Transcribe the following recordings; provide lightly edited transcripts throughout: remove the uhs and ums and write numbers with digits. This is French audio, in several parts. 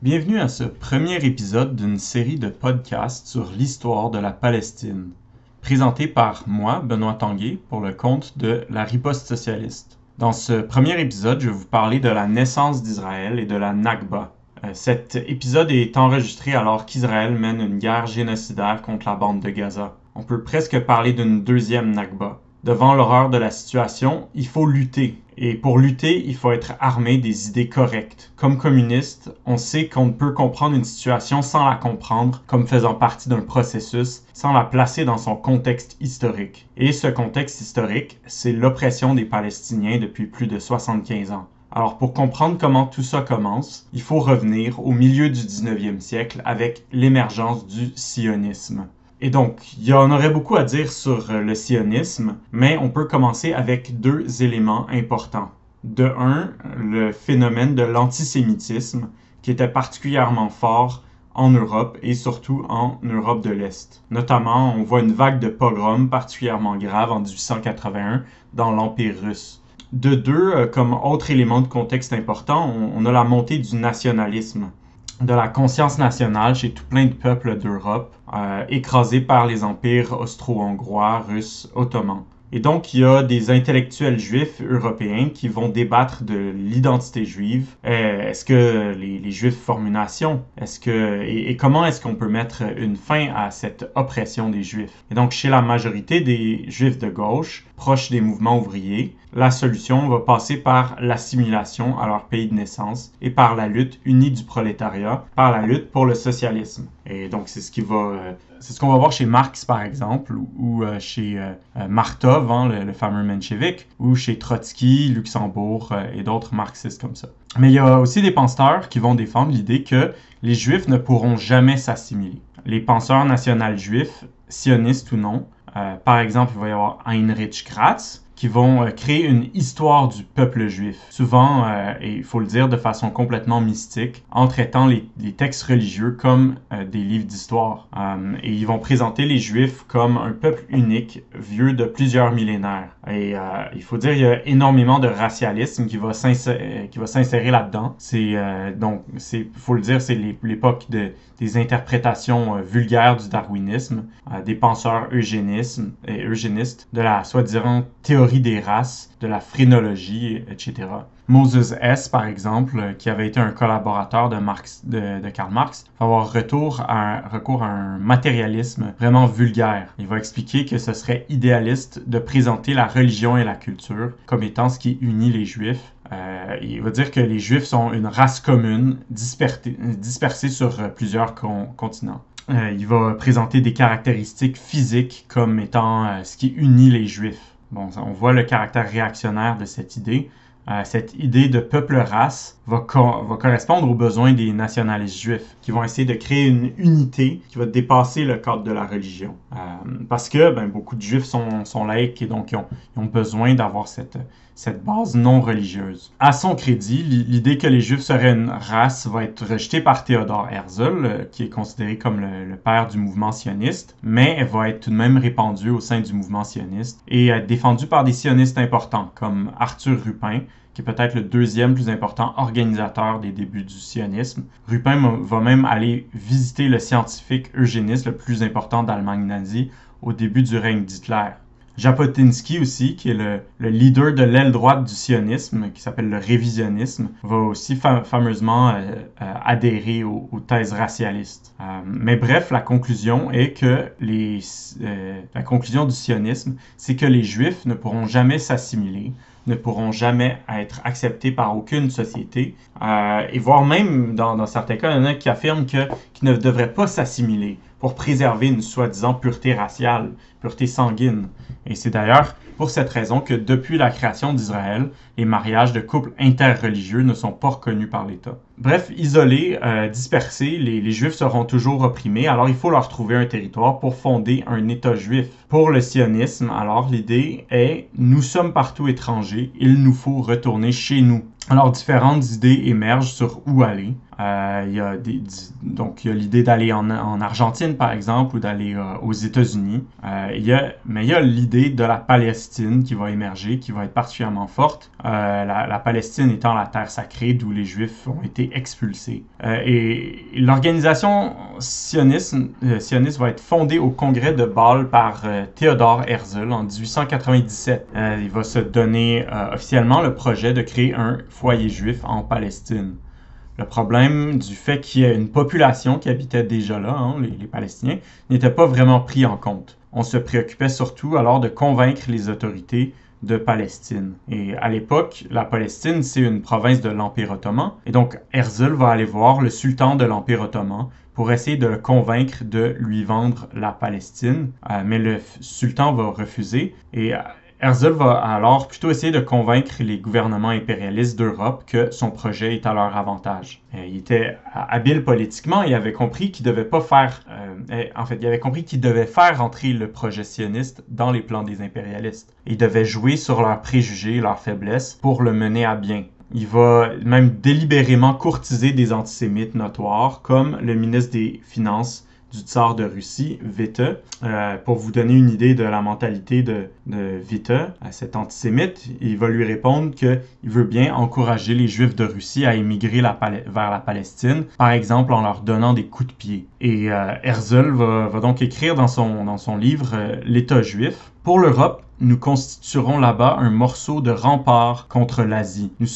Bienvenue à ce premier épisode d'une série de podcasts sur l'histoire de la Palestine, présenté par moi, Benoît Tanguay, pour le compte de La Riposte socialiste. Dans ce premier épisode, je vais vous parler de la naissance d'Israël et de la Nakba. Cet épisode est enregistré alors qu'Israël mène une guerre génocidaire contre la bande de Gaza. On peut presque parler d'une deuxième Nakba. Devant l'horreur de la situation, il faut lutter. Et pour lutter, il faut être armé des idées correctes. Comme communiste, on sait qu'on ne peut comprendre une situation sans la comprendre comme faisant partie d'un processus, sans la placer dans son contexte historique. Et ce contexte historique, c'est l'oppression des Palestiniens depuis plus de 75 ans. Alors pour comprendre comment tout ça commence, il faut revenir au milieu du 19e siècle avec l'émergence du sionisme. Et donc, il y en aurait beaucoup à dire sur le sionisme, mais on peut commencer avec deux éléments importants. De un, le phénomène de l'antisémitisme, qui était particulièrement fort en Europe et surtout en Europe de l'Est. Notamment, on voit une vague de pogroms particulièrement grave en 1881 dans l'Empire russe. De deux, comme autre élément de contexte important, on a la montée du nationalisme, de la conscience nationale chez tout plein de peuples d'Europe, écrasés par les empires austro-hongrois, russes, ottomans. Et donc, il y a des intellectuels juifs européens qui vont débattre de l'identité juive. Est-ce que les Juifs forment une nation? Et comment est-ce qu'on peut mettre une fin à cette oppression des Juifs? Et donc, chez la majorité des Juifs de gauche, proches des mouvements ouvriers, la solution va passer par l'assimilation à leur pays de naissance et par la lutte unie du prolétariat, par la lutte pour le socialisme. Et donc, c'est ce qu'on va voir chez Marx, par exemple, ou chez Martov, le fameux menchevique, ou chez Trotsky, Luxembourg et d'autres marxistes comme ça. Mais il y a aussi des penseurs qui vont défendre l'idée que les Juifs ne pourront jamais s'assimiler. Les penseurs nationaux juifs, sionistes ou non, par exemple, il va y avoir Heinrich Gratz, qui vont créer une histoire du peuple juif, souvent, et il faut le dire de façon complètement mystique, en traitant les textes religieux comme des livres d'histoire. Et ils vont présenter les Juifs comme un peuple unique, vieux de plusieurs millénaires. Et il faut dire, il y a énormément de racialisme qui va s'insérer là-dedans. Faut le dire, c'est l'époque des interprétations vulgaires du darwinisme, des penseurs eugénistes, de la soi-disant théorie des races, de la phrénologie, etc. Moses Hess, par exemple, qui avait été un collaborateur de Karl Marx, va avoir recours à un matérialisme vraiment vulgaire. Il va expliquer que ce serait idéaliste de présenter la religion et la culture comme étant ce qui unit les Juifs. Il va dire que les Juifs sont une race commune, dispersée sur plusieurs continents. Il va présenter des caractéristiques physiques comme étant ce qui unit les Juifs. Bon, on voit le caractère réactionnaire de cette idée. Cette idée de peuple-race va correspondre aux besoins des nationalistes juifs qui vont essayer de créer une unité qui va dépasser le cadre de la religion. Parce que beaucoup de juifs sont laïcs et donc ils ont besoin d'avoir cette base non religieuse. À son crédit, l'idée que les juifs seraient une race va être rejetée par Theodor Herzl, qui est considéré comme le père du mouvement sioniste, mais elle va être tout de même répandue au sein du mouvement sioniste et défendue par des sionistes importants comme Arthur Rupin, qui est peut-être le deuxième plus important organisateur des débuts du sionisme. Rupin va même aller visiter le scientifique eugéniste le plus important d'Allemagne nazie au début du règne d'Hitler. Jabotinsky aussi, qui est le leader de l'aile droite du sionisme, qui s'appelle le révisionnisme, va aussi fameusement adhérer aux thèses racialistes. Mais bref, la conclusion est que la conclusion du sionisme, c'est que les Juifs ne pourront jamais s'assimiler, ne pourront jamais être acceptés par aucune société, et voire même, dans certains cas, il y en a qui affirment qu'ils ne devraient pas s'assimiler pour préserver une soi-disant pureté raciale, pureté sanguine. Et c'est d'ailleurs pour cette raison que depuis la création d'Israël, les mariages de couples interreligieux ne sont pas reconnus par l'État. Bref, isolés, dispersés, les Juifs seront toujours opprimés, alors il faut leur trouver un territoire pour fonder un État juif. Pour le sionisme, alors l'idée est « nous sommes partout étrangers, il nous faut retourner chez nous ». Alors différentes idées émergent sur où aller. Donc, il y a l'idée d'aller en Argentine, par exemple, ou d'aller aux États-Unis. Mais il y a l'idée de la Palestine qui va émerger, qui va être particulièrement forte. La Palestine étant la terre sacrée d'où les Juifs ont été expulsés. Et l'organisation sioniste va être fondée au congrès de Bâle par Theodor Herzl en 1897. Il va se donner officiellement le projet de créer un foyer juif en Palestine. Le problème du fait qu'il y ait une population qui habitait déjà là, les Palestiniens, n'était pas vraiment pris en compte. On se préoccupait surtout alors de convaincre les autorités de Palestine. Et à l'époque, la Palestine, c'est une province de l'Empire ottoman. Et donc, Herzl va aller voir le sultan de l'Empire ottoman pour essayer de le convaincre de lui vendre la Palestine. Mais le sultan va refuser et Herzl va alors plutôt essayer de convaincre les gouvernements impérialistes d'Europe que son projet est à leur avantage. Il était habile politiquement et avait compris qu'il devait pas faire... il avait compris qu'il devait faire entrer le projet sioniste dans les plans des impérialistes. Il devait jouer sur leurs préjugés et leurs faiblesses pour le mener à bien. Il va même délibérément courtiser des antisémites notoires, comme le ministre des Finances du tsar de Russie, Witte. Pour vous donner une idée de la mentalité de Witte, cet antisémite, il va lui répondre qu'il veut bien encourager les Juifs de Russie à émigrer vers la Palestine, par exemple en leur donnant des coups de pied. Et Herzl va donc écrire dans son livre L'État juif. Pour l'Europe, nous constituerons là-bas un morceau de rempart contre l'Asie. Nous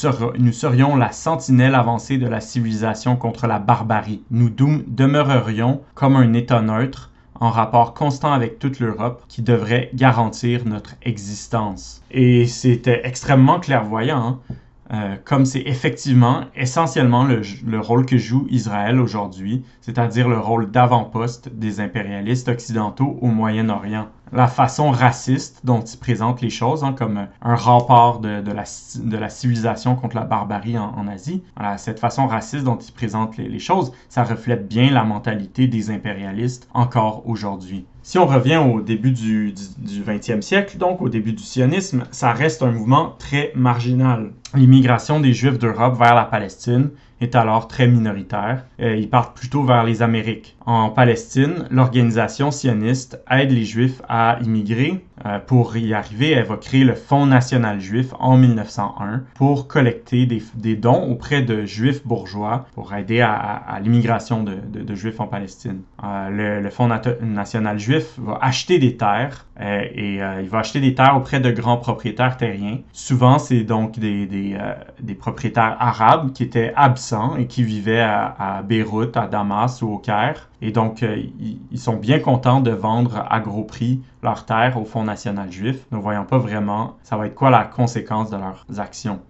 serions la sentinelle avancée de la civilisation contre la barbarie. Nous demeurerions comme un État neutre, en rapport constant avec toute l'Europe, qui devrait garantir notre existence. Et c'était extrêmement clairvoyant, comme c'est effectivement essentiellement le rôle que joue Israël aujourd'hui, c'est-à-dire le rôle d'avant-poste des impérialistes occidentaux au Moyen-Orient. La façon raciste dont ils présentent les choses, comme un rempart de la civilisation contre la barbarie en Asie. Voilà, cette façon raciste dont ils présentent les choses, ça reflète bien la mentalité des impérialistes encore aujourd'hui. Si on revient au début du 20e siècle, donc au début du sionisme, ça reste un mouvement très marginal. L'immigration des Juifs d'Europe vers la Palestine est alors très minoritaire. Ils partent plutôt vers les Amériques. En Palestine, l'organisation sioniste aide les Juifs à immigrer. Pour y arriver, elle va créer le Fonds national juif en 1901 pour collecter des dons auprès de Juifs bourgeois pour aider à l'immigration de Juifs en Palestine. Le Fonds national juif va acheter des terres et il va acheter des terres auprès de grands propriétaires terriens. Souvent, c'est donc des propriétaires arabes qui étaient absents et qui vivaient à Beyrouth, à Damas ou au Caire. Et donc, ils sont bien contents de vendre à gros prix leurs terres au Fonds national juif, ne voyant pas vraiment ça va être quoi la conséquence de leurs actions.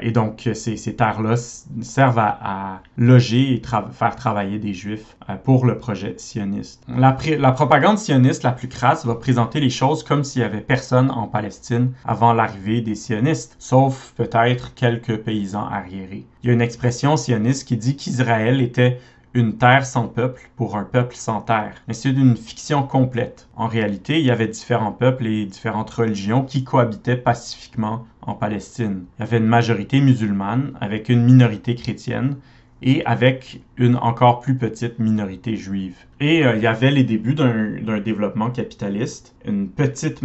Et donc, ces terres-là servent à loger et faire travailler des Juifs pour le projet sioniste. La propagande sioniste la plus crasse va présenter les choses comme s'il n'y avait personne en Palestine avant l'arrivée des sionistes, sauf peut-être quelques paysans arriérés. Il y a une expression sioniste qui dit qu'Israël était une terre sans peuple pour un peuple sans terre. Mais c'est une fiction complète. En réalité, il y avait différents peuples et différentes religions qui cohabitaient pacifiquement en Palestine. Il y avait une majorité musulmane avec une minorité chrétienne et avec une encore plus petite minorité juive. Et il y avait les débuts d'un développement capitaliste, une petite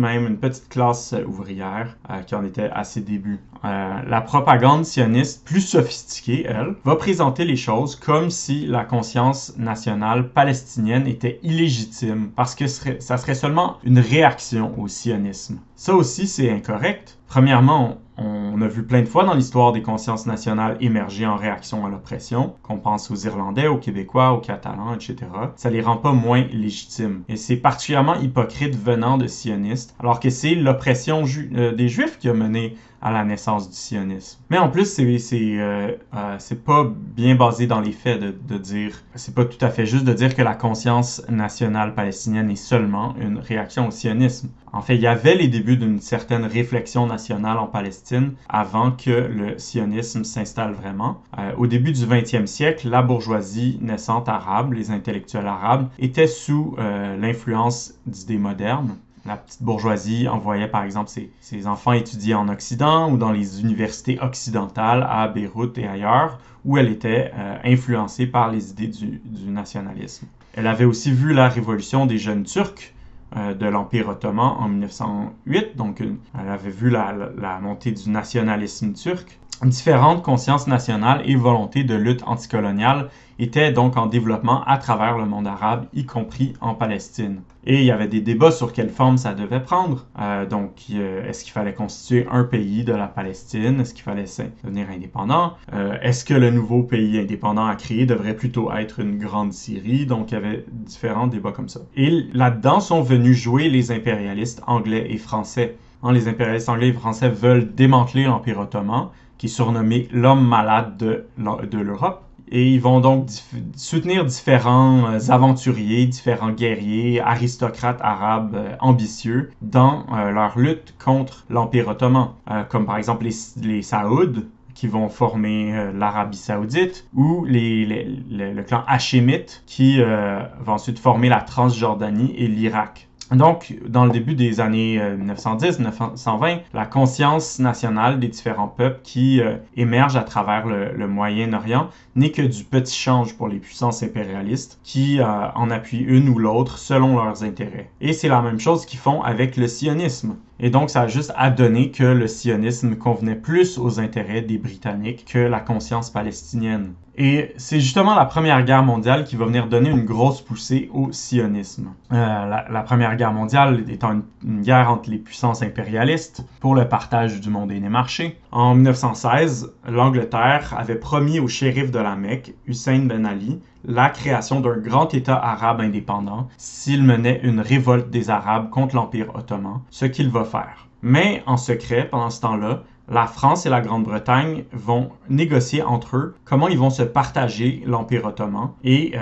classe ouvrière qui en était à ses débuts. La propagande sioniste, plus sophistiquée, elle, va présenter les choses comme si la conscience nationale palestinienne était illégitime, parce que ça serait seulement une réaction au sionisme. Ça aussi, c'est incorrect. Premièrement, on a vu plein de fois dans l'histoire des consciences nationales émerger en réaction à l'oppression, qu'on pense aux Irlandais, aux Québécois, aux Catalans, etc. Ça les rend pas moins légitimes. Et c'est particulièrement hypocrite venant de sionistes, alors que c'est l'oppression des Juifs qui a mené à la naissance du sionisme. Mais en plus, c'est pas bien basé dans les faits de dire, c'est pas tout à fait juste de dire que la conscience nationale palestinienne est seulement une réaction au sionisme. En fait, il y avait les débuts d'une certaine réflexion nationale en Palestine avant que le sionisme s'installe vraiment. Au début du 20e siècle, la bourgeoisie naissante arabe, les intellectuels arabes, étaient sous l'influence d'idées modernes. La petite bourgeoisie envoyait par exemple ses enfants étudier en Occident ou dans les universités occidentales à Beyrouth et ailleurs, où elle était influencée par les idées du nationalisme. Elle avait aussi vu la révolution des jeunes Turcs de l'Empire ottoman en 1908, donc elle avait vu la montée du nationalisme turc. Différentes consciences nationales et volontés de lutte anticoloniale étaient donc en développement à travers le monde arabe, y compris en Palestine. Et il y avait des débats sur quelle forme ça devait prendre. Est-ce qu'il fallait constituer un pays de la Palestine? Est-ce qu'il fallait devenir indépendant? Est-ce que le nouveau pays indépendant à créer devrait plutôt être une grande Syrie? Donc il y avait différents débats comme ça. Et là-dedans sont venus jouer les impérialistes anglais et français. Les impérialistes anglais et français veulent démanteler l'Empire ottoman, qui est surnommé l'homme malade de l'Europe. Et ils vont donc soutenir différents aventuriers, différents guerriers, aristocrates arabes ambitieux dans leur lutte contre l'Empire ottoman, comme par exemple les Saouds, qui vont former l'Arabie saoudite, ou le clan hachémite, qui va ensuite former la Transjordanie et l'Irak. Donc, dans le début des années 1910-1920, la conscience nationale des différents peuples qui émergent à travers le Moyen-Orient n'est que du petit change pour les puissances impérialistes qui en appuient une ou l'autre selon leurs intérêts. Et c'est la même chose qu'ils font avec le sionisme. Et donc, ça a juste à donner que le sionisme convenait plus aux intérêts des Britanniques que la conscience palestinienne. Et c'est justement la Première Guerre mondiale qui va venir donner une grosse poussée au sionisme. La Première Guerre mondiale étant une guerre entre les puissances impérialistes pour le partage du monde et des marchés. En 1916, l'Angleterre avait promis au shérif de la Mecque, Hussein Ben Ali, la création d'un grand État arabe indépendant s'il menait une révolte des Arabes contre l'Empire ottoman, ce qu'il va faire. Mais en secret, pendant ce temps-là, la France et la Grande-Bretagne vont négocier entre eux comment ils vont se partager l'Empire ottoman et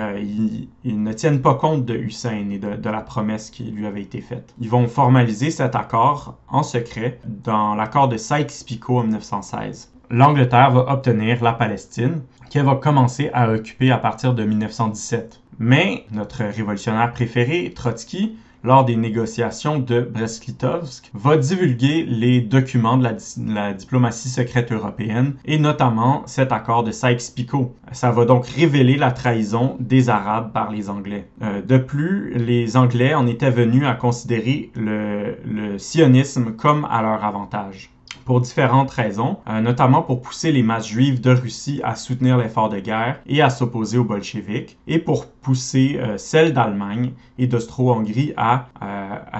ils ne tiennent pas compte de Hussein et de la promesse qui lui avait été faite. Ils vont formaliser cet accord en secret dans l'accord de Sykes-Picot en 1916. L'Angleterre va obtenir la Palestine, qu'elle va commencer à occuper à partir de 1917. Mais notre révolutionnaire préféré, Trotsky, lors des négociations de Brest-Litovsk, va divulguer les documents de la diplomatie secrète européenne, et notamment cet accord de Sykes-Picot. Ça va donc révéler la trahison des Arabes par les Anglais. De plus, les Anglais en étaient venus à considérer le sionisme comme à leur avantage, pour différentes raisons, notamment pour pousser les masses juives de Russie à soutenir l'effort de guerre et à s'opposer aux bolcheviks, et pour pousser celles d'Allemagne et d'Austro-Hongrie à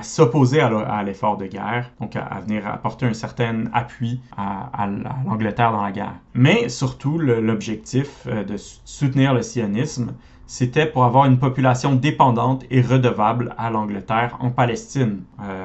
s'opposer à l'effort de guerre, donc à venir apporter un certain appui à l'Angleterre dans la guerre. Mais surtout, l'objectif de soutenir le sionisme, c'était pour avoir une population dépendante et redevable à l'Angleterre en Palestine,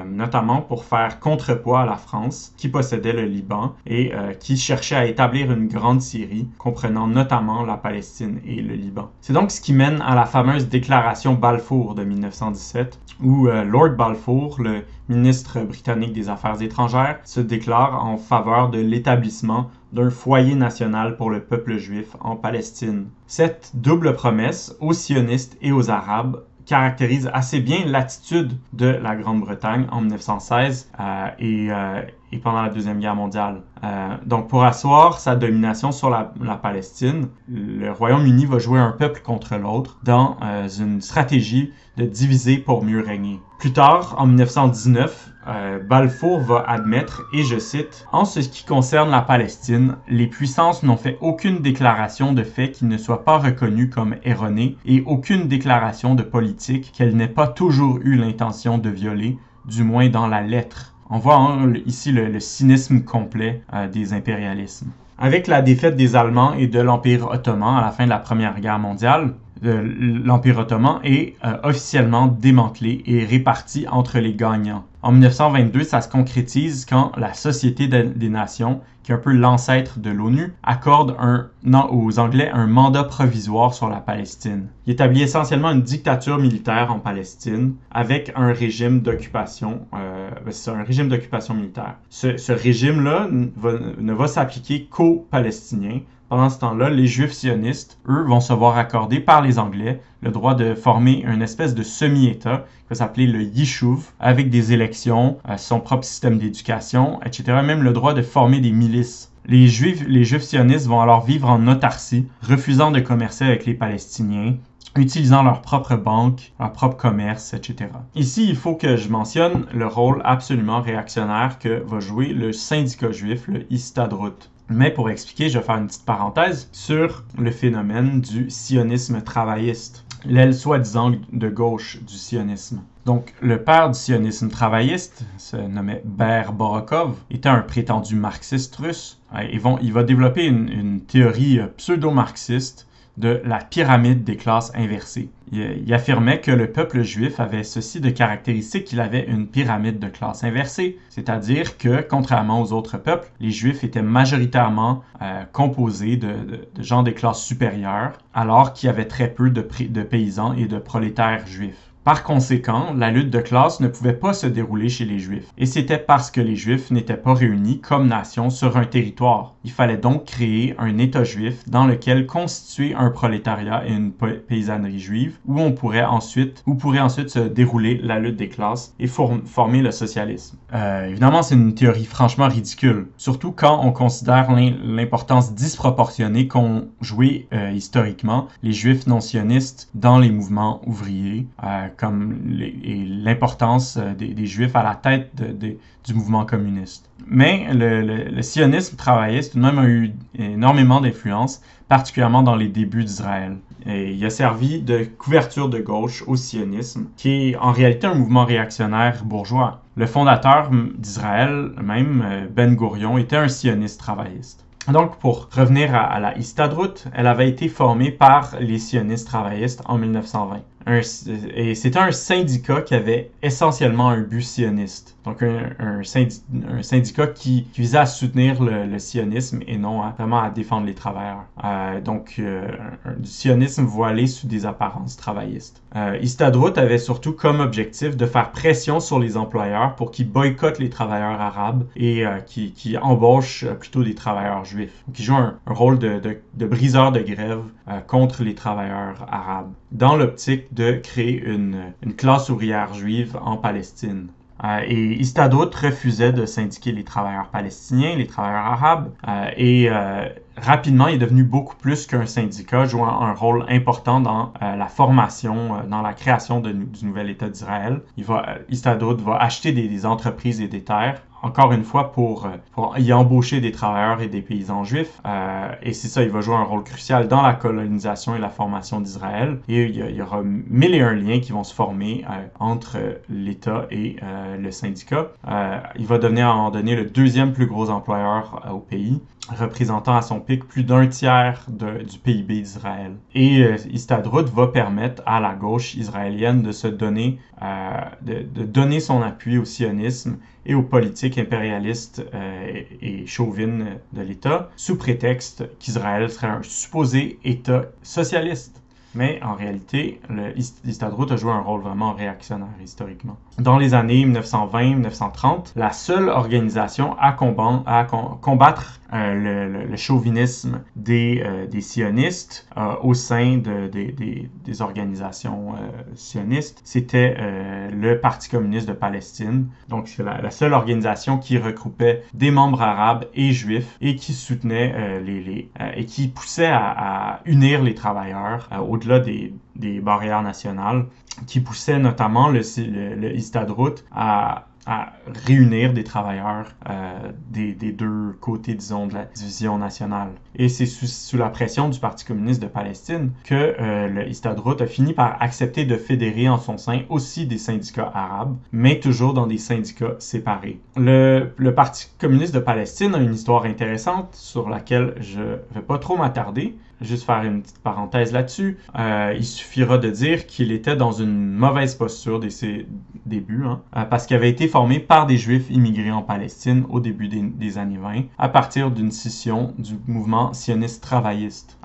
notamment pour faire contrepoids à la France, qui possédait le Liban et qui cherchait à établir une grande Syrie, comprenant notamment la Palestine et le Liban. C'est donc ce qui mène à la fameuse déclaration Balfour de 1917, où Lord Balfour, le ministre britannique des Affaires étrangères, se déclare en faveur de l'établissement d'un foyer national pour le peuple juif en Palestine. Cette double promesse aux sionistes et aux Arabes caractérise assez bien l'attitude de la Grande-Bretagne en 1916 et pendant la Deuxième Guerre mondiale. Donc pour asseoir sa domination sur la Palestine, le Royaume-Uni va jouer un peuple contre l'autre dans une stratégie de diviser pour mieux régner. Plus tard, en 1919, Balfour va admettre, et je cite, « En ce qui concerne la Palestine, les puissances n'ont fait aucune déclaration de fait qui ne soit pas reconnue comme erronée et aucune déclaration de politique qu'elle n'ait pas toujours eu l'intention de violer, du moins dans la lettre. » On voit ici le cynisme complet des impérialismes. Avec la défaite des Allemands et de l'Empire ottoman à la fin de la Première Guerre mondiale, l'Empire ottoman est officiellement démantelé et réparti entre les gagnants. En 1922, ça se concrétise quand la Société des Nations, qui est un peu l'ancêtre de l'ONU, accorde aux Anglais un mandat provisoire sur la Palestine. Il établit essentiellement une dictature militaire en Palestine avec un régime d'occupation. C'est un régime d'occupation militaire. Ce régime-là ne va s'appliquer qu'aux Palestiniens, Pendant ce temps-là, les Juifs sionistes, eux, vont se voir accorder par les Anglais le droit de former une espèce de semi-État qui va s'appeler le Yishuv, avec des élections, son propre système d'éducation, etc. Même le droit de former des milices. Les Juifs sionistes vont alors vivre en autarcie, refusant de commercer avec les Palestiniens, utilisant leur propre banque, leur propre commerce, etc. Ici, il faut que je mentionne le rôle absolument réactionnaire que va jouer le syndicat juif, le Histadrut. Mais pour expliquer, je vais faire une petite parenthèse sur le phénomène du sionisme travailliste, l'aile soi-disant de gauche du sionisme. Donc, le père du sionisme travailliste, se nommait Ber Borokov, était un prétendu marxiste russe. Il va développer une théorie pseudo-marxiste de la pyramide des classes inversées. Il affirmait que le peuple juif avait ceci de caractéristique qu'il avait une pyramide de classes inversée, c'est-à-dire que, contrairement aux autres peuples, les juifs étaient majoritairement composés de gens des classes supérieures, alors qu'il y avait très peu de paysans et de prolétaires juifs. Par conséquent, la lutte de classe ne pouvait pas se dérouler chez les Juifs. Et c'était parce que les Juifs n'étaient pas réunis comme nation sur un territoire. Il fallait donc créer un État juif dans lequel constituer un prolétariat et une paysannerie juive où pourrait ensuite se dérouler la lutte des classes et former le socialisme. Évidemment, c'est une théorie franchement ridicule, surtout quand on considère l'importance disproportionnée qu'ont joué historiquement les Juifs non sionistes dans les mouvements ouvriers, comme l'importance des Juifs à la tête du mouvement communiste. Mais le sionisme travailliste tout de même a eu énormément d'influence, particulièrement dans les débuts d'Israël. Et il a servi de couverture de gauche au sionisme, qui est en réalité un mouvement réactionnaire bourgeois. Le fondateur d'Israël, même Ben Gourion, était un sioniste travailliste. Donc, pour revenir à la Histadrut, elle avait été formée par les sionistes travaillistes en 1920. Et c'était un syndicat qui avait essentiellement un but sioniste. Donc un syndicat qui visait à soutenir le sionisme et non vraiment à défendre les travailleurs. Du sionisme voilé sous des apparences travaillistes. Histadrut avait surtout comme objectif de faire pression sur les employeurs pour qu'ils boycottent les travailleurs arabes et qui embauchent plutôt des travailleurs juifs. Donc, ils jouent un rôle de briseur de grève contre les travailleurs arabes, dans l'optique de créer une classe ouvrière juive en Palestine. Et Histadrut refusait de syndiquer les travailleurs palestiniens, les travailleurs arabes, rapidement, il est devenu beaucoup plus qu'un syndicat, jouant un rôle important dans la formation, dans la création du nouvel État d'Israël. Histadrut va acheter des entreprises et des terres, encore une fois pour y embaucher des travailleurs et des paysans juifs. Et c'est ça, il va jouer un rôle crucial dans la colonisation et la formation d'Israël. Et il y aura 1001 liens qui vont se former entre l'État et le syndicat. Il va devenir à un moment donné le deuxième plus gros employeur au pays, représentant à son pic plus d'un tiers du PIB d'Israël. Et Histadrut va permettre à la gauche israélienne de donner son appui au sionisme et aux politiques impérialistes et chauvines de l'État, sous prétexte qu'Israël serait un supposé État socialiste. Mais en réalité, Histadrut a joué un rôle vraiment réactionnaire historiquement. Dans les années 1920-1930, la seule organisation à combattre le chauvinisme des sionistes au sein des organisations sionistes, c'était le Parti communiste de Palestine. Donc c'est la seule organisation qui regroupait des membres arabes et juifs et qui soutenait et qui poussait à unir les travailleurs au-delà des barrières nationales, qui poussait notamment le Histadrut à réunir des travailleurs des deux côtés, disons, de la division nationale. Et c'est sous la pression du Parti communiste de Palestine que le Histadrut a fini par accepter de fédérer en son sein aussi des syndicats arabes, mais toujours dans des syndicats séparés. Le Parti communiste de Palestine a une histoire intéressante sur laquelle je ne vais pas trop m'attarder. Juste faire une petite parenthèse là-dessus. Il suffira de dire qu'il était dans une mauvaise posture dès ses débuts, parce qu'il avait été formé par des Juifs immigrés en Palestine au début des années 20, à partir d'une scission du mouvement sioniste travailliste.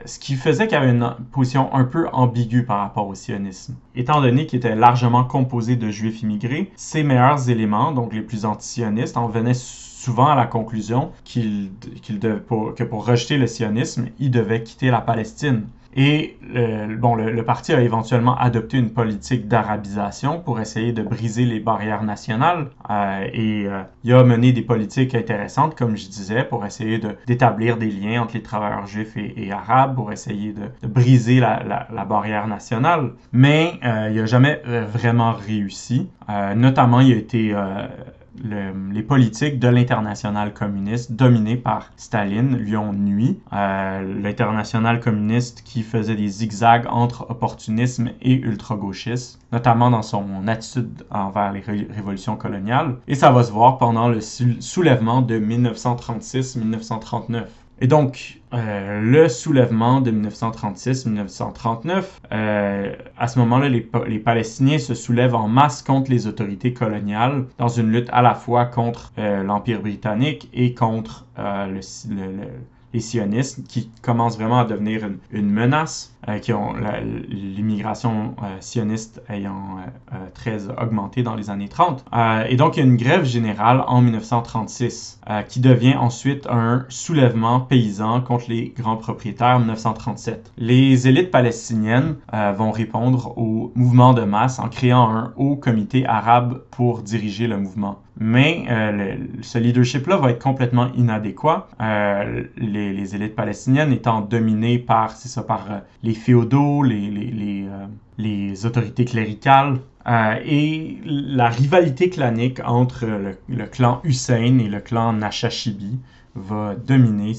Ce qui faisait qu'il avait une position un peu ambiguë par rapport au sionisme. Étant donné qu'il était largement composé de Juifs immigrés, ses meilleurs éléments, donc les plus anti-sionistes, en venaient souvent à la conclusion que pour rejeter le sionisme, il devait quitter la Palestine. Et le parti a éventuellement adopté une politique d'arabisation pour essayer de briser les barrières nationales il a mené des politiques intéressantes, comme je disais, pour essayer d'établir des liens entre les travailleurs juifs et arabes, pour essayer de briser la barrière nationale. Mais il n'a jamais vraiment réussi. Notamment, il a été... les politiques de l'internationale communiste dominées par Staline lui ont nui. L'internationale communiste qui faisait des zigzags entre opportunisme et ultra-gauchisme, notamment dans son attitude envers les révolutions coloniales. Et ça va se voir pendant le soulèvement de 1936-1939. Et donc, le soulèvement de 1936-1939, à ce moment-là, les Palestiniens se soulèvent en masse contre les autorités coloniales dans une lutte à la fois contre l'Empire britannique et contre les sionistes qui commencent vraiment à devenir une menace, qui ont l'immigration sioniste ayant très augmenté dans les années 30. Et donc, il y a une grève générale en 1936 qui devient ensuite un soulèvement paysan contre les grands propriétaires en 1937. Les élites palestiniennes vont répondre au mouvement de masse en créant un haut comité arabe pour diriger le mouvement. Mais ce leadership-là va être complètement inadéquat. Les élites palestiniennes étant dominées par les féodaux, les autorités cléricales, et la rivalité clanique entre le clan Hussein et le clan Nashashibi va dominer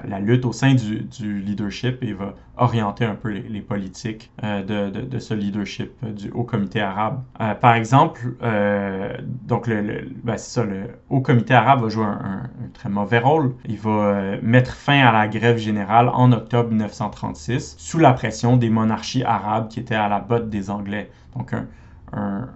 la lutte au sein du leadership et va orienter un peu les politiques de ce leadership du Haut Comité arabe. Par exemple, donc le Haut Comité arabe va jouer un très mauvais rôle. Il va mettre fin à la grève générale en octobre 1936 sous la pression des monarchies arabes qui étaient à la botte des Anglais. Donc un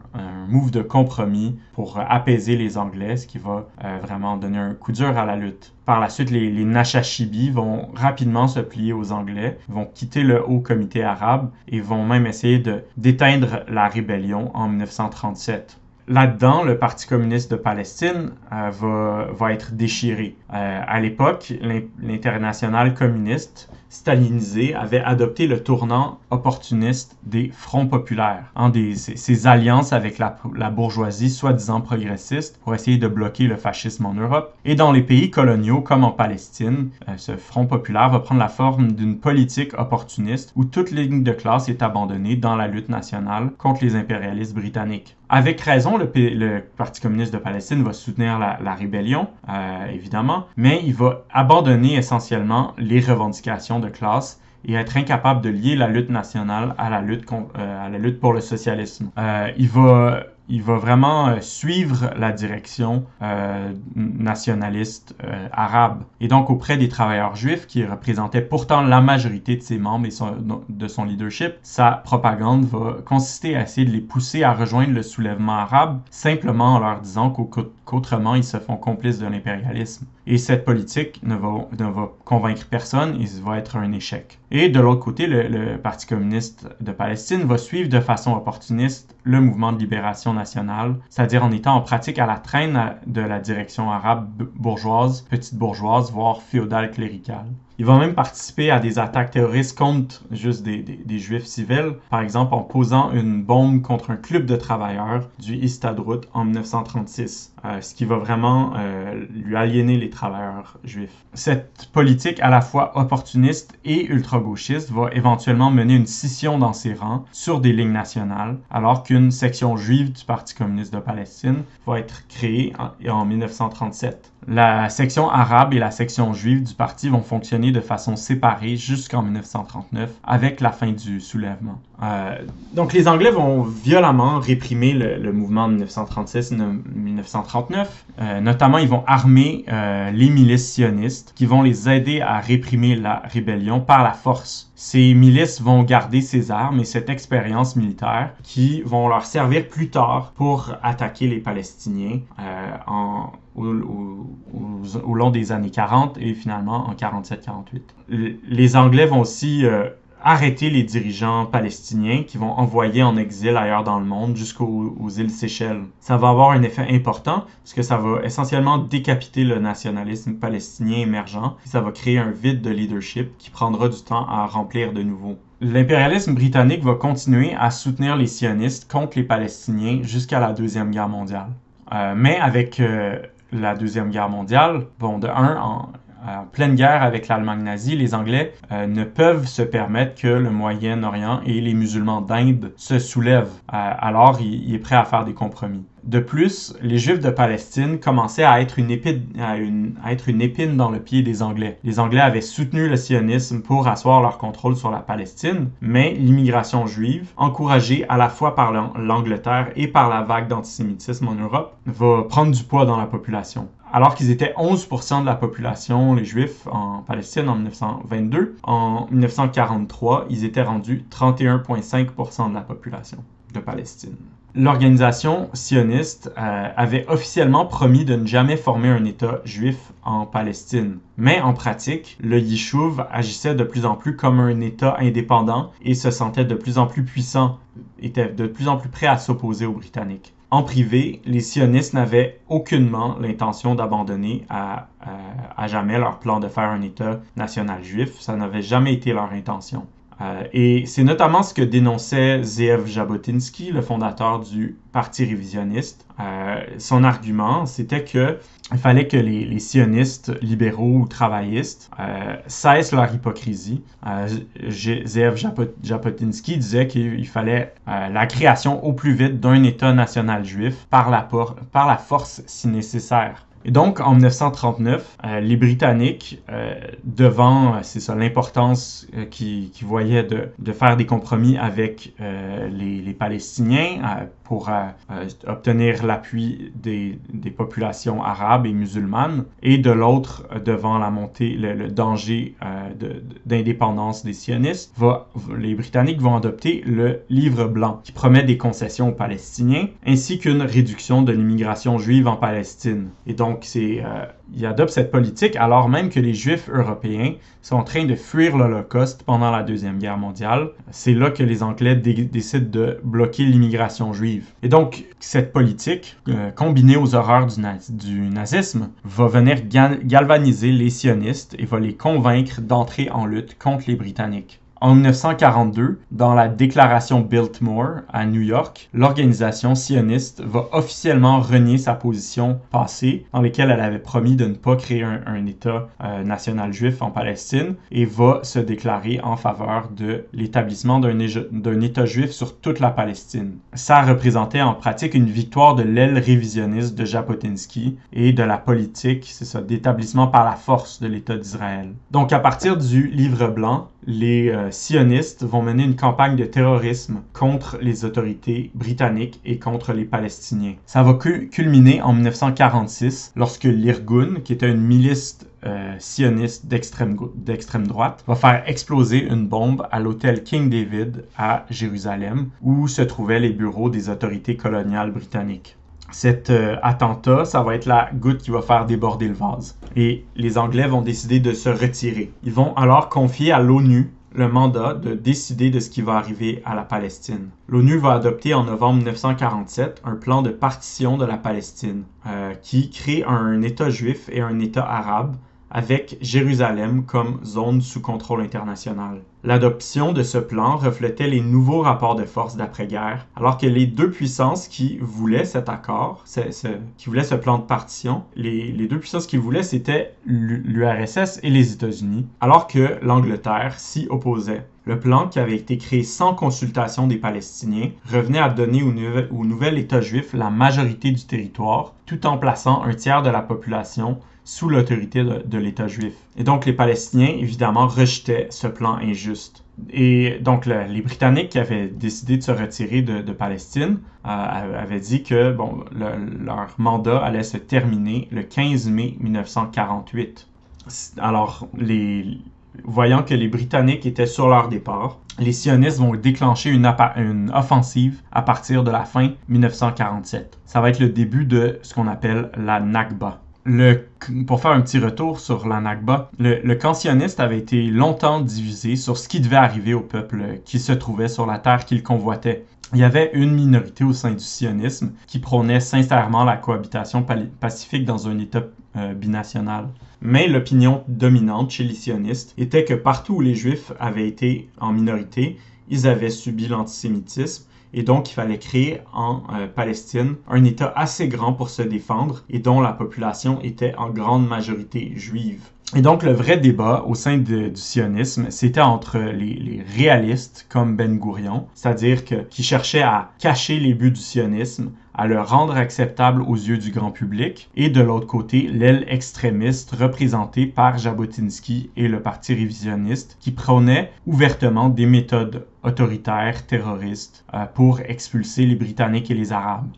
move de compromis pour apaiser les Anglais, ce qui va vraiment donner un coup dur à la lutte. Par la suite, les Nashashibi vont rapidement se plier aux Anglais, vont quitter le Haut Comité arabe et vont même essayer d'éteindre la rébellion en 1937. Là-dedans, le Parti communiste de Palestine va être déchiré. À l'époque, l'internationale communiste stalinisée avait adopté le tournant opportuniste des fronts populaires, ces alliances avec la bourgeoisie soi-disant progressiste pour essayer de bloquer le fascisme en Europe. Et dans les pays coloniaux, comme en Palestine, ce front populaire va prendre la forme d'une politique opportuniste où toute ligne de classe est abandonnée dans la lutte nationale contre les impérialistes britanniques. Avec raison, le Parti communiste de Palestine va soutenir la rébellion, évidemment, mais il va abandonner essentiellement les revendications de classe et être incapable de lier la lutte nationale à la lutte pour le socialisme. Il va vraiment suivre la direction nationaliste arabe. Et donc, auprès des travailleurs juifs, qui représentaient pourtant la majorité de ses membres et de son leadership, sa propagande va consister à essayer de les pousser à rejoindre le soulèvement arabe, simplement en leur disant qu'autrement, ils se font complices de l'impérialisme. Et cette politique ne va convaincre personne et va être un échec. Et de l'autre côté, le Parti communiste de Palestine va suivre de façon opportuniste le mouvement de libération nationale, c'est-à-dire en étant en pratique à la traîne de la direction arabe bourgeoise, petite bourgeoise, voire féodale cléricale. Il va même participer à des attaques terroristes contre juste des juifs civils, par exemple en posant une bombe contre un club de travailleurs du Histadrut en 1936, ce qui va vraiment lui aliéner les travailleurs juifs. Cette politique à la fois opportuniste et ultra-gauchiste va éventuellement mener une scission dans ses rangs sur des lignes nationales, alors qu'une section juive du Parti communiste de Palestine va être créée en 1937. La section arabe et la section juive du parti vont fonctionner de façon séparée jusqu'en 1939 avec la fin du soulèvement. Donc les Anglais vont violemment réprimer le mouvement de 1936-1939. Notamment, ils vont armer les milices sionistes qui vont les aider à réprimer la rébellion par la force. Ces milices vont garder ces armes et cette expérience militaire qui vont leur servir plus tard pour attaquer les Palestiniens au long des années 40 et finalement en 47-48. Les Anglais vont aussi arrêter les dirigeants palestiniens qui vont envoyer en exil ailleurs dans le monde jusqu'aux îles Seychelles. Ça va avoir un effet important parce que ça va essentiellement décapiter le nationalisme palestinien émergent et ça va créer un vide de leadership qui prendra du temps à remplir de nouveau. L'impérialisme britannique va continuer à soutenir les sionistes contre les Palestiniens jusqu'à la Deuxième Guerre mondiale. Mais avec la Deuxième Guerre mondiale, en pleine guerre avec l'Allemagne nazie, les Anglais ne peuvent se permettre que le Moyen-Orient et les musulmans d'Inde se soulèvent. Alors, il est prêt à faire des compromis. De plus, les Juifs de Palestine commençaient à être une épine dans le pied des Anglais. Les Anglais avaient soutenu le sionisme pour asseoir leur contrôle sur la Palestine, mais l'immigration juive, encouragée à la fois par l'Angleterre et par la vague d'antisémitisme en Europe, va prendre du poids dans la population. Alors qu'ils étaient 11% de la population, les Juifs en Palestine en 1922, en 1943, ils étaient rendus 31,5% de la population de Palestine. L'organisation sioniste avait officiellement promis de ne jamais former un État juif en Palestine. Mais en pratique, le Yishuv agissait de plus en plus comme un État indépendant et se sentait de plus en plus puissant, était de plus en plus prêt à s'opposer aux Britanniques. En privé, les sionistes n'avaient aucunement l'intention d'abandonner à jamais leur plan de faire un État national juif. Ça n'avait jamais été leur intention. Et c'est notamment ce que dénonçait Zeev Jabotinsky, le fondateur du Parti révisionniste. Son argument, c'était que il fallait que les sionistes libéraux ou travaillistes cessent leur hypocrisie. Zeev Jabotinsky disait qu'il fallait la création au plus vite d'un État national juif par la force si nécessaire. Et donc, en 1939, les Britanniques, devant l'importance qu'ils voyaient de faire des compromis avec les Palestiniens pour obtenir l'appui des populations arabes et musulmanes, et de l'autre, devant la montée, le danger d'indépendance des sionistes, les Britanniques vont adopter le Livre blanc, qui promet des concessions aux Palestiniens, ainsi qu'une réduction de l'immigration juive en Palestine. Et donc, ils adoptent cette politique alors même que les Juifs européens sont en train de fuir l'Holocauste pendant la Deuxième Guerre mondiale. C'est là que les Anglais décident de bloquer l'immigration juive. Et donc, cette politique, combinée aux horreurs du nazisme, va venir galvaniser les sionistes et va les convaincre d'entrer en lutte contre les Britanniques. En 1942, dans la déclaration Biltmore à New York, l'organisation sioniste va officiellement renier sa position passée dans laquelle elle avait promis de ne pas créer un État national juif en Palestine et va se déclarer en faveur de l'établissement d'un État juif sur toute la Palestine. Ça représentait en pratique une victoire de l'aile révisionniste de Jabotinsky et de la politique, d'établissement par la force de l'État d'Israël. Donc à partir du Livre blanc, les sionistes vont mener une campagne de terrorisme contre les autorités britanniques et contre les Palestiniens. Ça va culminer en 1946 lorsque l'Irgun, qui était une milice sioniste d'extrême droite, va faire exploser une bombe à l'hôtel King David à Jérusalem où se trouvaient les bureaux des autorités coloniales britanniques. Cet attentat, ça va être la goutte qui va faire déborder le vase. Et les Anglais vont décider de se retirer. Ils vont alors confier à l'ONU le mandat de décider de ce qui va arriver à la Palestine. L'ONU va adopter en novembre 1947 un plan de partition de la Palestine qui crée un État juif et un État arabe avec Jérusalem comme zone sous contrôle international. L'adoption de ce plan reflétait les nouveaux rapports de force d'après-guerre, alors que les deux puissances qui voulaient cet accord, qui voulaient ce plan de partition, les deux puissances qui voulaient, c'était l'URSS et les États-Unis, alors que l'Angleterre s'y opposait. Le plan, qui avait été créé sans consultation des Palestiniens, revenait à donner au nouvel État juif la majorité du territoire, tout en plaçant un tiers de la population sous l'autorité de l'État juif. Et donc, les Palestiniens, évidemment, rejetaient ce plan injuste. Et donc, les Britanniques qui avaient décidé de se retirer de Palestine avaient dit que leur mandat allait se terminer le 15 mai 1948. Alors, voyant que les Britanniques étaient sur leur départ, les sionistes vont déclencher une offensive à partir de la fin 1947. Ça va être le début de ce qu'on appelle la Nakba. Pour faire un petit retour sur la Nakba, le camp sioniste avait été longtemps divisé sur ce qui devait arriver au peuple qui se trouvait sur la terre qu'il convoitait. Il y avait une minorité au sein du sionisme qui prônait sincèrement la cohabitation pacifique dans un État binational. Mais l'opinion dominante chez les sionistes était que partout où les Juifs avaient été en minorité, ils avaient subi l'antisémitisme et donc il fallait créer en Palestine un État assez grand pour se défendre et dont la population était en grande majorité juive. Et donc le vrai débat au sein du sionisme, c'était entre les réalistes comme Ben Gourion, c'est-à-dire qui cherchaient à cacher les buts du sionisme, à le rendre acceptable aux yeux du grand public, et de l'autre côté, l'aile extrémiste représentée par Jabotinsky et le Parti révisionniste, qui prônait ouvertement des méthodes autoritaires, terroristes, pour expulser les Britanniques et les Arabes.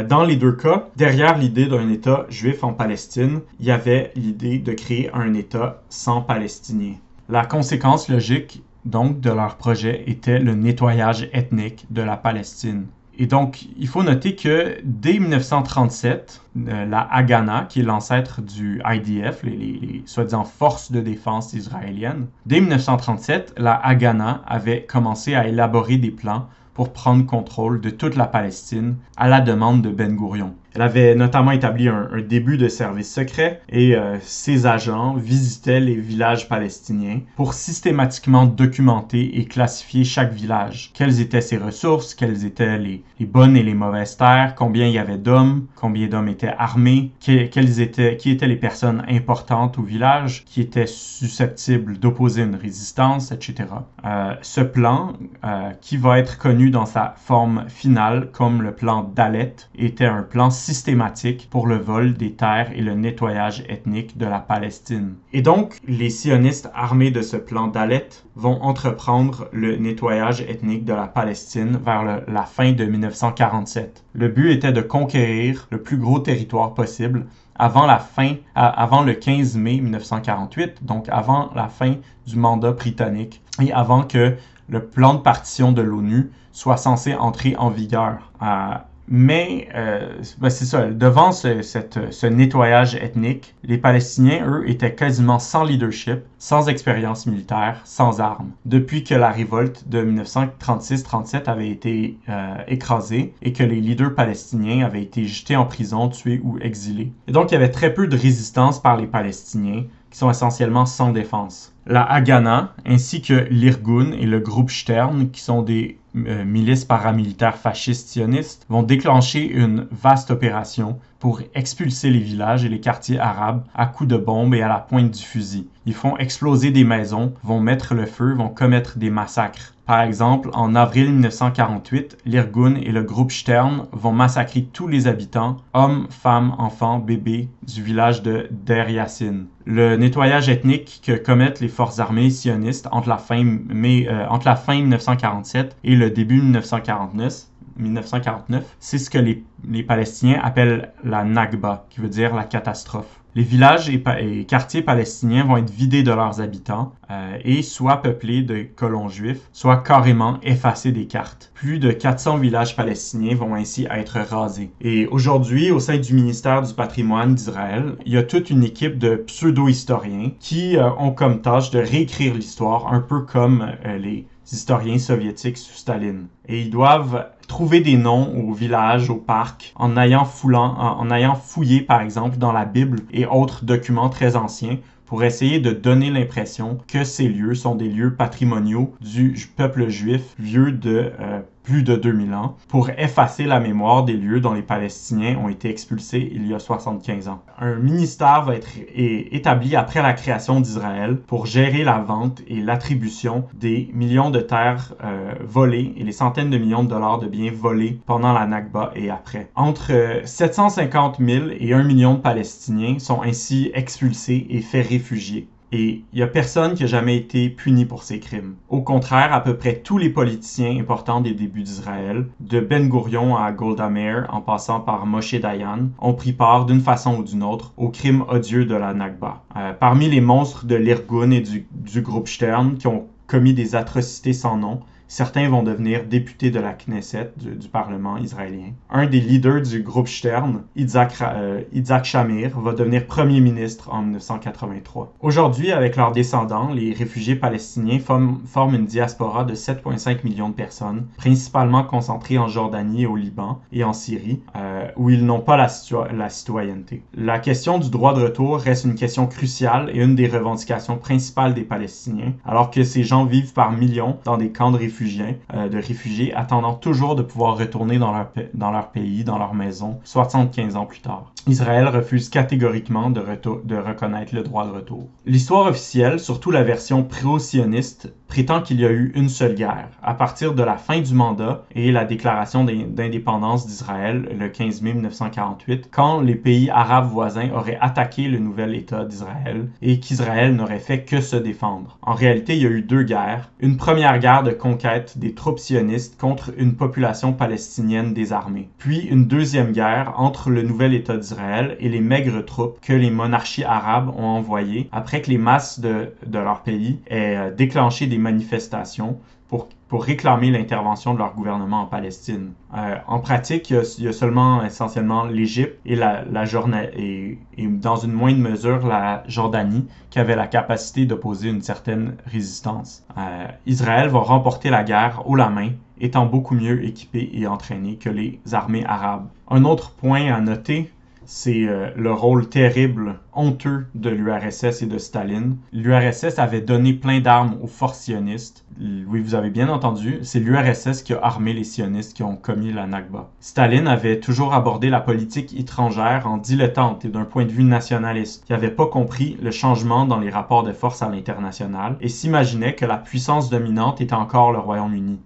Dans les deux cas, derrière l'idée d'un État juif en Palestine, il y avait l'idée de créer un État sans Palestiniens. La conséquence logique, donc, de leur projet était le nettoyage ethnique de la Palestine. Et donc, il faut noter que dès 1937, la Haganah, qui est l'ancêtre du IDF, les soi-disant forces de défense israéliennes, dès 1937, la Haganah avait commencé à élaborer des plans pour prendre contrôle de toute la Palestine à la demande de Ben Gourion. Elle avait notamment établi un début de service secret et ses agents visitaient les villages palestiniens pour systématiquement documenter et classifier chaque village. Quelles étaient ses ressources, quelles étaient les bonnes et les mauvaises terres, combien il y avait d'hommes, combien d'hommes étaient armés, qui étaient les personnes importantes au village, qui étaient susceptibles d'opposer une résistance, etc. Ce plan, qui va être connu dans sa forme finale comme le plan Dalet, était un plan systématique pour le vol des terres et le nettoyage ethnique de la Palestine. Et donc, les sionistes armés de ce plan Dalet vont entreprendre le nettoyage ethnique de la Palestine vers la fin de 1947. Le but était de conquérir le plus gros territoire possible avant le 15 mai 1948, donc avant la fin du mandat britannique et avant que le plan de partition de l'ONU soit censé entrer en vigueur. Mais c'est ça, devant ce nettoyage ethnique, les Palestiniens, eux, étaient quasiment sans leadership, sans expérience militaire, sans armes. Depuis que la révolte de 1936-37 avait été écrasée et que les leaders palestiniens avaient été jetés en prison, tués ou exilés. Et donc, il y avait très peu de résistance par les Palestiniens, qui sont essentiellement sans défense. La Haganah, ainsi que l'Irgun et le groupe Stern, qui sont des milices paramilitaires fascistes sionistes, vont déclencher une vaste opération pour expulser les villages et les quartiers arabes à coups de bombes et à la pointe du fusil. Ils font exploser des maisons, vont mettre le feu, vont commettre des massacres. Par exemple, en avril 1948, l'Irgun et le groupe Stern vont massacrer tous les habitants, hommes, femmes, enfants, bébés, du village de Der Yassin. Le nettoyage ethnique que commettent les forces armées sionistes entre la fin 1947 et le début 1949, c'est ce que les Palestiniens appellent la Nakba, qui veut dire la catastrophe. Les villages et quartiers palestiniens vont être vidés de leurs habitants et soit peuplés de colons juifs, soit carrément effacés des cartes. Plus de 400 villages palestiniens vont ainsi être rasés. Et aujourd'hui, au sein du ministère du patrimoine d'Israël, il y a toute une équipe de pseudo-historiens qui ont comme tâche de réécrire l'histoire, un peu comme les historiens soviétiques sous Staline. Et ils doivent trouver des noms aux villages, aux parcs, en ayant fouillé, par exemple, dans la Bible et autres documents très anciens pour essayer de donner l'impression que ces lieux sont des lieux patrimoniaux du peuple juif vieux de plus de 2000 ans, pour effacer la mémoire des lieux dont les Palestiniens ont été expulsés il y a 75 ans. Un ministère va être établi après la création d'Israël pour gérer la vente et l'attribution des millions de terres volées et les centaines de millions de dollars de biens volés pendant la Nakba et après. Entre 750 000 et 1 million de Palestiniens sont ainsi expulsés et faits réfugiés. Et il n'y a personne qui a jamais été puni pour ces crimes. Au contraire, à peu près tous les politiciens importants des débuts d'Israël, de Ben Gourion à Golda Meir, en passant par Moshe Dayan, ont pris part d'une façon ou d'une autre aux crimes odieux de la Nakba. Parmi les monstres de l'Irgun et du groupe Stern qui ont commis des atrocités sans nom, Certains vont devenir députés de la Knesset, du Parlement israélien. Un des leaders du groupe Stern, Yitzhak Shamir, va devenir premier ministre en 1983. Aujourd'hui, avec leurs descendants, les réfugiés palestiniens forment une diaspora de 7,5 millions de personnes, principalement concentrées en Jordanie, au Liban et en Syrie, où ils n'ont pas la citoyenneté. La question du droit de retour reste une question cruciale et une des revendications principales des Palestiniens, alors que ces gens vivent par millions dans des camps de réfugiés, attendant toujours de pouvoir retourner dans leur pays, dans leur maison, 75 ans plus tard. Israël refuse catégoriquement de reconnaître le droit de retour. L'histoire officielle, surtout la version pro-sioniste, prétend qu'il y a eu une seule guerre, à partir de la fin du mandat et la déclaration d'indépendance d'Israël le 15 mai 1948, quand les pays arabes voisins auraient attaqué le nouvel État d'Israël et qu'Israël n'aurait fait que se défendre. En réalité, il y a eu deux guerres. Une première guerre de conquête des troupes sionistes contre une population palestinienne désarmée, puis une deuxième guerre entre le nouvel État d'Israël et les maigres troupes que les monarchies arabes ont envoyées après que les masses de leur pays aient déclenché des manifestations pour réclamer l'intervention de leur gouvernement en Palestine. En pratique, il y a seulement essentiellement l'Égypte et et dans une moindre mesure la Jordanie qui avaient la capacité d'opposer une certaine résistance. Israël va remporter la guerre haut la main, étant beaucoup mieux équipé et entraîné que les armées arabes. Un autre point à noter, c'est le rôle terrible, honteux de l'URSS et de Staline. L'URSS avait donné plein d'armes aux forces sionistes. Oui, vous avez bien entendu, c'est l'URSS qui a armé les sionistes qui ont commis la Nakba. Staline avait toujours abordé la politique étrangère en dilettante et d'un point de vue nationaliste. Il n'avait pas compris le changement dans les rapports de force à l'international et s'imaginait que la puissance dominante était encore le Royaume-Uni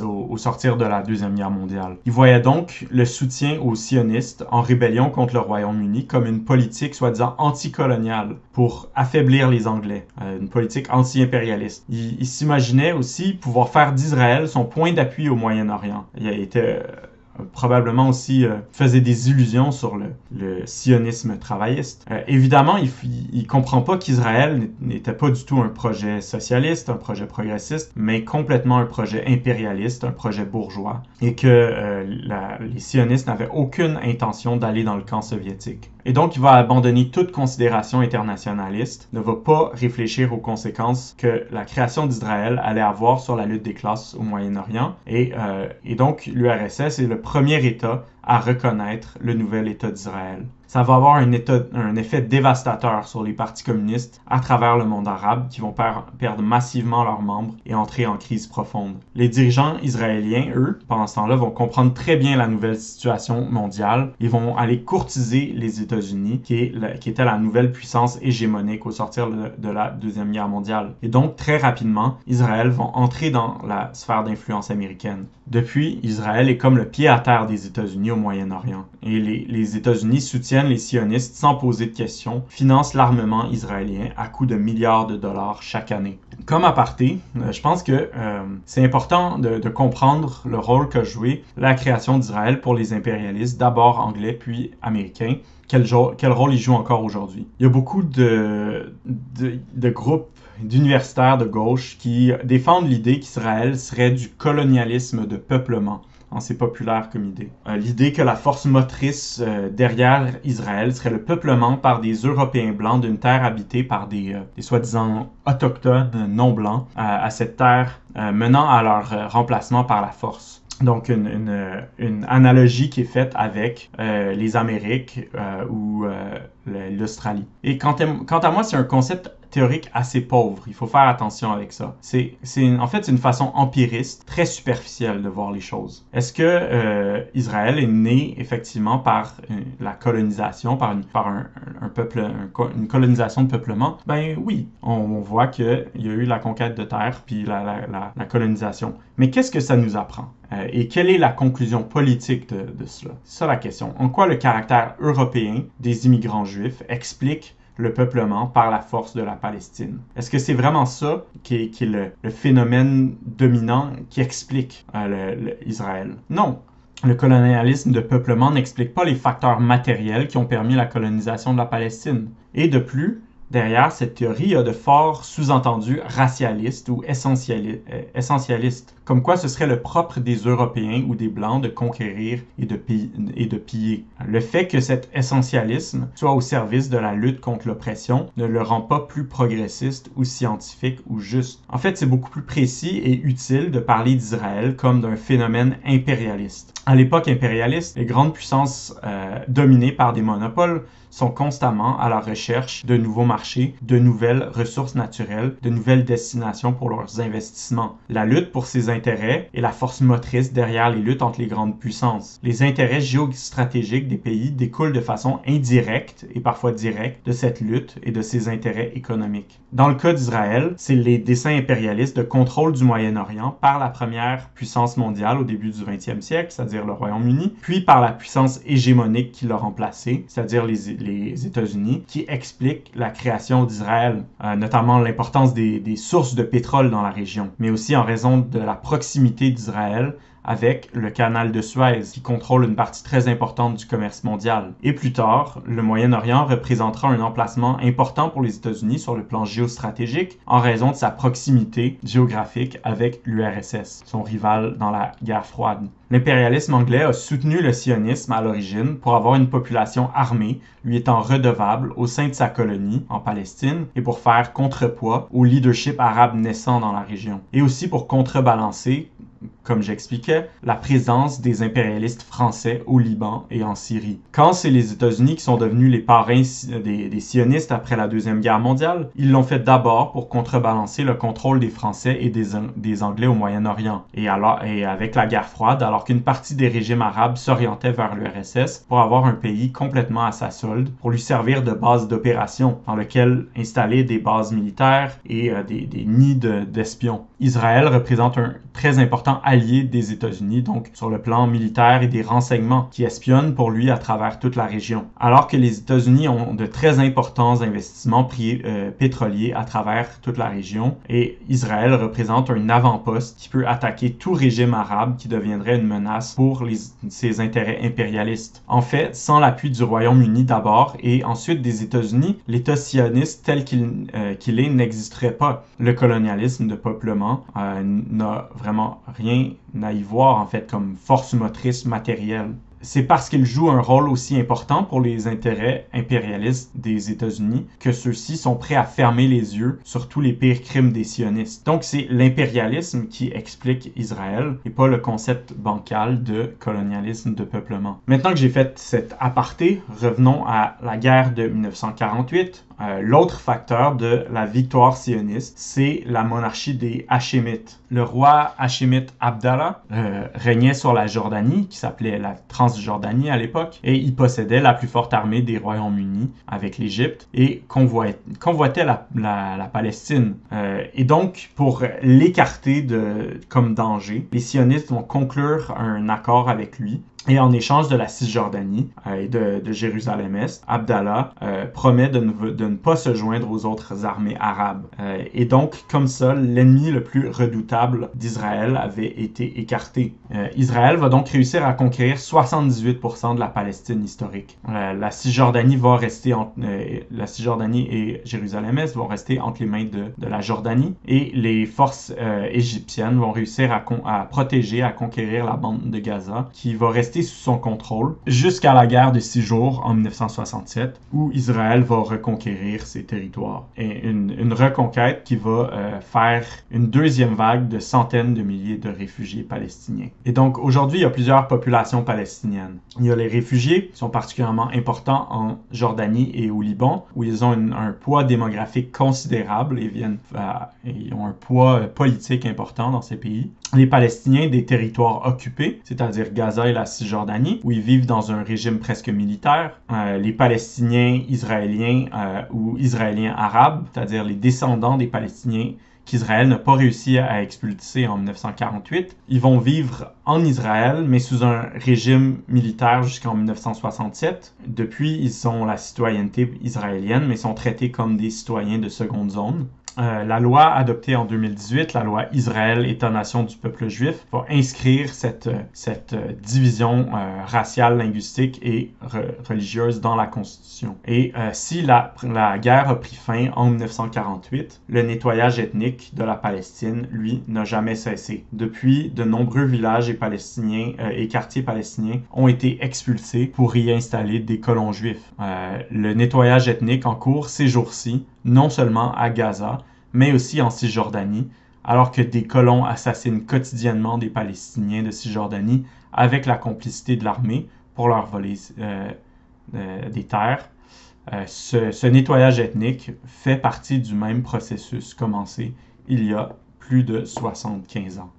au sortir de la Deuxième Guerre mondiale. Il voyait donc le soutien aux sionistes en rébellion contre le Royaume-Uni comme une politique soi-disant anticoloniale pour affaiblir les Anglais, une politique anti-impérialiste. Il s'imaginait aussi pouvoir faire d'Israël son point d'appui au Moyen-Orient. Il était probablement aussi faisait des illusions sur le sionisme travailliste. Évidemment, il comprend pas qu'Israël n'était pas du tout un projet socialiste, un projet progressiste, mais complètement un projet impérialiste, un projet bourgeois, et que les sionistes n'avaient aucune intention d'aller dans le camp soviétique. Et donc, il va abandonner toute considération internationaliste, ne va pas réfléchir aux conséquences que la création d'Israël allait avoir sur la lutte des classes au Moyen-Orient. Et donc, l'URSS est le premier État à reconnaître le nouvel État d'Israël. Ça va avoir un effet dévastateur sur les partis communistes à travers le monde arabe qui vont perdre massivement leurs membres et entrer en crise profonde. Les dirigeants israéliens, eux, pendant ce temps-là, vont comprendre très bien la nouvelle situation mondiale. Ils vont aller courtiser les États-Unis, qui était la nouvelle puissance hégémonique au sortir de la Deuxième Guerre mondiale. Et donc, très rapidement, Israël va entrer dans la sphère d'influence américaine. Depuis, Israël est comme le pied à terre des États-Unis au Moyen-Orient. Et les États-Unis soutiennent les sionistes sans poser de questions, financent l'armement israélien à coût de milliards de dollars chaque année. Comme aparté, je pense que c'est important de comprendre le rôle qu'a joué la création d'Israël pour les impérialistes, d'abord anglais puis américains. Quel rôle ils jouent encore aujourd'hui. Il y a beaucoup de groupes d'universitaires de gauche qui défendent l'idée qu'Israël serait du colonialisme de peuplement. C'est populaire comme idée. L'idée que la force motrice derrière Israël serait le peuplement par des Européens blancs d'une terre habitée par des soi-disant autochtones non blancs à cette terre menant à leur remplacement par la force. Donc, une analogie qui est faite avec les Amériques ou l'Australie. Et quant à moi, c'est un concept théorique assez pauvre. Il faut faire attention avec ça. En fait, c'est une façon empiriste, très superficielle de voir les choses. Est-ce que Israël est né effectivement par la colonisation, par une colonisation de peuplement? Ben oui, on voit qu'il y a eu la conquête de terre puis la colonisation. Mais qu'est-ce que ça nous apprend? Et quelle est la conclusion politique de cela? C'est ça la question. En quoi le caractère européen des immigrants juifs explique le peuplement par la force de la Palestine? Est-ce que c'est vraiment ça qui est le phénomène dominant qui explique Israël? Non. Le colonialisme de peuplement n'explique pas les facteurs matériels qui ont permis la colonisation de la Palestine. Et de plus, Derrière cette théorie, il y a de forts sous-entendus racialistes ou essentialistes, comme quoi ce serait le propre des Européens ou des Blancs de conquérir et de piller. Le fait que cet essentialisme soit au service de la lutte contre l'oppression ne le rend pas plus progressiste ou scientifique ou juste. En fait, c'est beaucoup plus précis et utile de parler d'Israël comme d'un phénomène impérialiste. À l'époque impérialiste, les grandes puissances dominées par des monopoles sont constamment à la recherche de nouveaux marchés, de nouvelles ressources naturelles, de nouvelles destinations pour leurs investissements. La lutte pour ces intérêts est la force motrice derrière les luttes entre les grandes puissances. Les intérêts géostratégiques des pays découlent de façon indirecte et parfois directe de cette lutte et de ces intérêts économiques. Dans le cas d'Israël, c'est les desseins impérialistes de contrôle du Moyen-Orient par la première puissance mondiale au début du 20e siècle, c'est-à-dire le Royaume-Uni, puis par la puissance hégémonique qui l'a remplacé, c'est-à-dire les États-Unis, qui explique la création d'Israël, notamment l'importance des sources de pétrole dans la région, mais aussi en raison de la proximité d'Israël avec le canal de Suez, qui contrôle une partie très importante du commerce mondial. Et plus tard, le Moyen-Orient représentera un emplacement important pour les États-Unis sur le plan géostratégique en raison de sa proximité géographique avec l'URSS, son rival dans la guerre froide. L'impérialisme anglais a soutenu le sionisme à l'origine pour avoir une population armée, lui étant redevable au sein de sa colonie en Palestine et pour faire contrepoids au leadership arabe naissant dans la région. Et aussi pour contrebalancer, comme j'expliquais, la présence des impérialistes français au Liban et en Syrie. Quand c'est les États-Unis qui sont devenus les parrains des sionistes après la Deuxième Guerre mondiale, ils l'ont fait d'abord pour contrebalancer le contrôle des Français et des Anglais au Moyen-Orient. Et avec la guerre froide, alors qu'une partie des régimes arabes s'orientait vers l'URSS pour avoir un pays complètement à sa solde, pour lui servir de base d'opération, dans lequel installer des bases militaires et des nids d'espions. Israël représente un très important allié des États-Unis, donc sur le plan militaire et des renseignements, qui espionnent pour lui à travers toute la région. Alors que les États-Unis ont de très importants investissements pétroliers à travers toute la région, et Israël représente un avant-poste qui peut attaquer tout régime arabe qui deviendrait une menace pour ses intérêts impérialistes. En fait, sans l'appui du Royaume-Uni d'abord et ensuite des États-Unis, l'État sioniste tel qu'il est n'existerait pas. Le colonialisme de peuplement n'a vraiment rien à y voir en fait comme force motrice matérielle. C'est parce qu'il joue un rôle aussi important pour les intérêts impérialistes des États-Unis que ceux-ci sont prêts à fermer les yeux sur tous les pires crimes des sionistes. Donc c'est l'impérialisme qui explique Israël et pas le concept bancal de colonialisme de peuplement. Maintenant que j'ai fait cet aparté, revenons à la guerre de 1948. L'autre facteur de la victoire sioniste, c'est la monarchie des Hachémites. Le roi Hachémite Abdallah régnait sur la Jordanie, qui s'appelait la Transjordanie à l'époque, et il possédait la plus forte armée des Royaumes-Unis avec l'Égypte et convoitait la Palestine. Et donc, pour l'écarter comme danger, les sionistes vont conclure un accord avec lui. Et en échange de la Cisjordanie et de Jérusalem-Est, Abdallah promet de ne pas se joindre aux autres armées arabes. Et donc, comme ça, l'ennemi le plus redoutable d'Israël avait été écarté. Israël va donc réussir à conquérir 78% de la Palestine historique. La Cisjordanie et Jérusalem-Est vont rester entre les mains de la Jordanie et les forces égyptiennes vont réussir à protéger, à conquérir la bande de Gaza qui va rester sous son contrôle jusqu'à la guerre de 6 jours en 1967 où Israël va reconquérir ses territoires. Et une reconquête qui va faire une deuxième vague de centaines de milliers de réfugiés palestiniens. Et donc aujourd'hui, il y a plusieurs populations palestiniennes. Il y a les réfugiés qui sont particulièrement importants en Jordanie et au Liban où ils ont un poids démographique considérable et ils ont un poids politique important dans ces pays. Les Palestiniens des territoires occupés, c'est-à-dire Gaza et la Cisjordanie, où ils vivent dans un régime presque militaire. Les Palestiniens israéliens ou israéliens arabes, c'est-à-dire les descendants des Palestiniens qu'Israël n'a pas réussi à expulser en 1948. Ils vont vivre en Israël, mais sous un régime militaire jusqu'en 1967. Depuis, ils ont la citoyenneté israélienne, mais sont traités comme des citoyens de seconde zone. La loi adoptée en 2018, la loi Israël, État-nation du peuple juif, va inscrire cette division raciale, linguistique et religieuse dans la Constitution. Et si la guerre a pris fin en 1948, le nettoyage ethnique de la Palestine, lui, n'a jamais cessé. Depuis, de nombreux villages et quartiers palestiniens ont été expulsés pour y installer des colons juifs. Le nettoyage ethnique en cours ces jours-ci, non seulement à Gaza, mais aussi en Cisjordanie, alors que des colons assassinent quotidiennement des Palestiniens de Cisjordanie avec la complicité de l'armée pour leur voler des terres. Ce nettoyage ethnique fait partie du même processus commencé il y a plus de 75 ans.